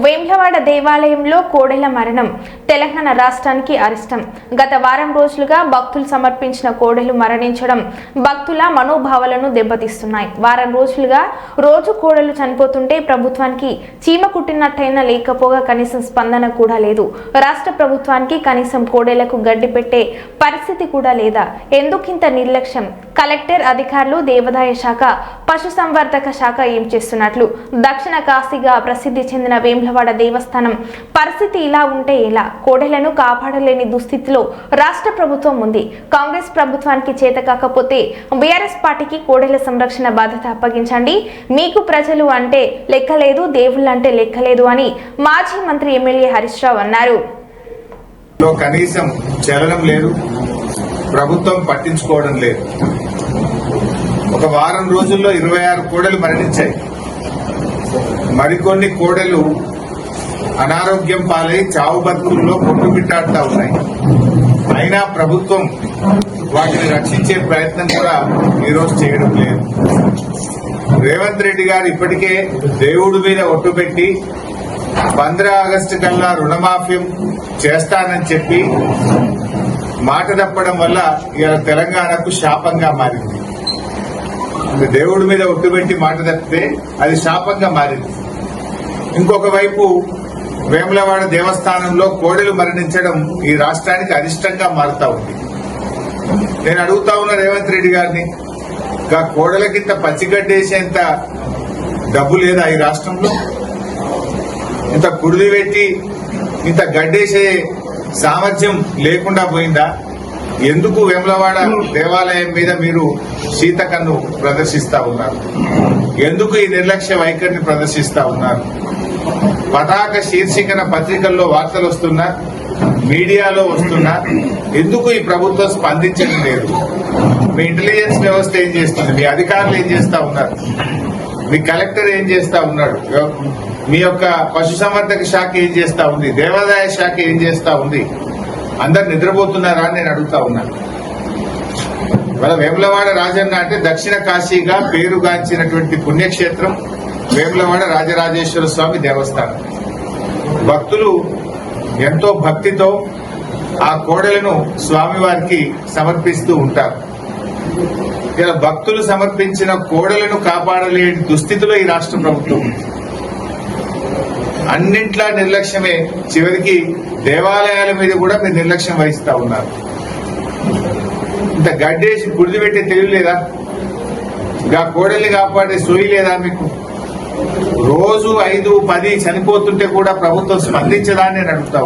వేములవాడ దేవాలయంలో కోడెల మరణం తెలంగాణ రాష్ట్రానికి అరిష్టం. గత వారం రోజులుగా భక్తులు సమర్పించిన కోడెలు మరణించడం భక్తుల మనోభావాలను దెబ్బతీస్తున్నాయి. వారం రోజులుగా రోజు కోడెలు చనిపోతుంటే ప్రభుత్వానికి చీమ కుట్టినట్టయినా లేకపోగా కనీసం స్పందన కూడా లేదు. రాష్ట్ర ప్రభుత్వానికి కనీసం కోడెలకు గడ్డి పెట్టే పరిస్థితి కూడా లేదా? ఎందుకింత నిర్లక్ష్యం? కలెక్టర్, అధికారులు, దేవాదాయ శాఖ, పశుసంవర్ధక శాఖ ఏం చేస్తున్నట్లు? దక్షిణ కాశీగా ప్రసిద్ధి చెందిన వేములవాడ దేవస్థానం పరిస్థితి ఇలా ఉంటే ఎలా? కోడెలను కాపాడలేని దుస్థితిలో రాష్ట్ర ప్రభుత్వం ఉంది. కాంగ్రెస్ ప్రభుత్వానికి చేత కాకపోతే బీఆర్ఎస్ పార్టీకి కోడెల సంరక్షణ బాధ్యత అప్పగించండి. మీకు ప్రజలు అంటే లెక్కలేదు, దేవుళ్ళంటే లెక్కలేదు అని మాజీ మంత్రి ఎమ్మెల్యే హరీష్ రావు అన్నారు. కనీసం చలనం లేదు, ప్రభుత్వం పట్టించుకోవడం లేదు. ఒక వారం రోజుల్లో 26 కోడెలు మరణించాయి. మరికొన్ని కోడెలు అనారోగ్యం పాలై చావు బతుకుల్లో కొట్టుమిట్టాడుతూ ఉన్నాయి. అయినా ప్రభుత్వం వాటిని రక్షించే ప్రయత్నం కూడా ఈరోజు చేయడం లేదు. రేవంత్ రెడ్డి గారు ఇప్పటికే దేవుడి మీద ఒట్టు పెట్టి 15 ఆగస్టు కల్లా రుణమాఫీ చేస్తానని చెప్పి మాట తప్పడం వల్ల ఇవాళ తెలంగాణకు శాపంగా మారింది. దేవుడి మీద ఒట్టుబెట్టి మాట తప్పితే అది శాపంగా మారింది. ఇంకొక వైపు వేములవాడ దేవస్థానంలో కోడెలు మరణించడం ఈ రాష్ట్రానికి అరిష్టంగా మారుతా ఉంది. నేను అడుగుతా ఉన్న రేవంత్ రెడ్డి గారిని, కోడెలకింత పచ్చిగడ్డేసేంత డబ్బు లేదా ఈ రాష్ట్రంలో? ఇంత కుడిది పెట్టి ఇంత గడ్డేసే సామర్థ్యం లేకుండా పోయిందా? ఎందుకు వేములవాడ దేవాలయం మీద మీరు శీతకన్ను ప్రదర్శిస్తా ఉన్నారు? ఎందుకు ఈ నిర్లక్ష్య వైఖరిని ప్రదర్శిస్తా ఉన్నారు? పతాక శీర్షికన పత్రికల్లో వార్తలు వస్తున్నా, మీడియాలో వస్తున్నా, ఎందుకు ఈ ప్రభుత్వం స్పందించడం లేదు? మీ ఇంటెలిజెన్స్ వ్యవస్థ ఏం చేస్తుంది? మీ అధికారులు ఏం చేస్తా ఉన్నారు? మీ కలెక్టర్ ఏం చేస్తా ఉన్నాడు? మీ యొక్క పశుసంవర్ధక శాఖ ఏం చేస్తా ఉంది? దేవాదాయ శాఖ ఏం చేస్తా ఉంది? అందరు నిద్రపోతున్నారా అని నేను అడుగుతా ఉన్నాను. ఇవాళ వేములవాడ రాజన్న అంటే దక్షిణ కాశీగా పేరుగాంచినటువంటి పుణ్యక్షేత్రం వేములవాడ రాజరాజేశ్వర స్వామి దేవస్థానం. భక్తులు ఎంతో భక్తితో ఆ కోడెలను స్వామివారికి సమర్పిస్తూ ఉంటారు. ఇలా భక్తులు సమర్పించిన కోడెలను కాపాడలేని దుస్థితిలో ఈ రాష్ట్ర ప్రభుత్వం ఉంది. అన్నింట్లా నిర్లక్ష్యమే. చివరికి దేవాలయాల మీద కూడా మీరు నిర్లక్ష్యం వహిస్తా ఉన్నారు. ఇంత గడ్డేసి గుడిది పెట్టే తెలివి లేదా? కోడల్ని కాపాడే సోయి లేదా మీకు? రోజు 5-10 చనిపోతుంటే కూడా ప్రభుత్వం స్పందించదా అని నేను అడుగుతా.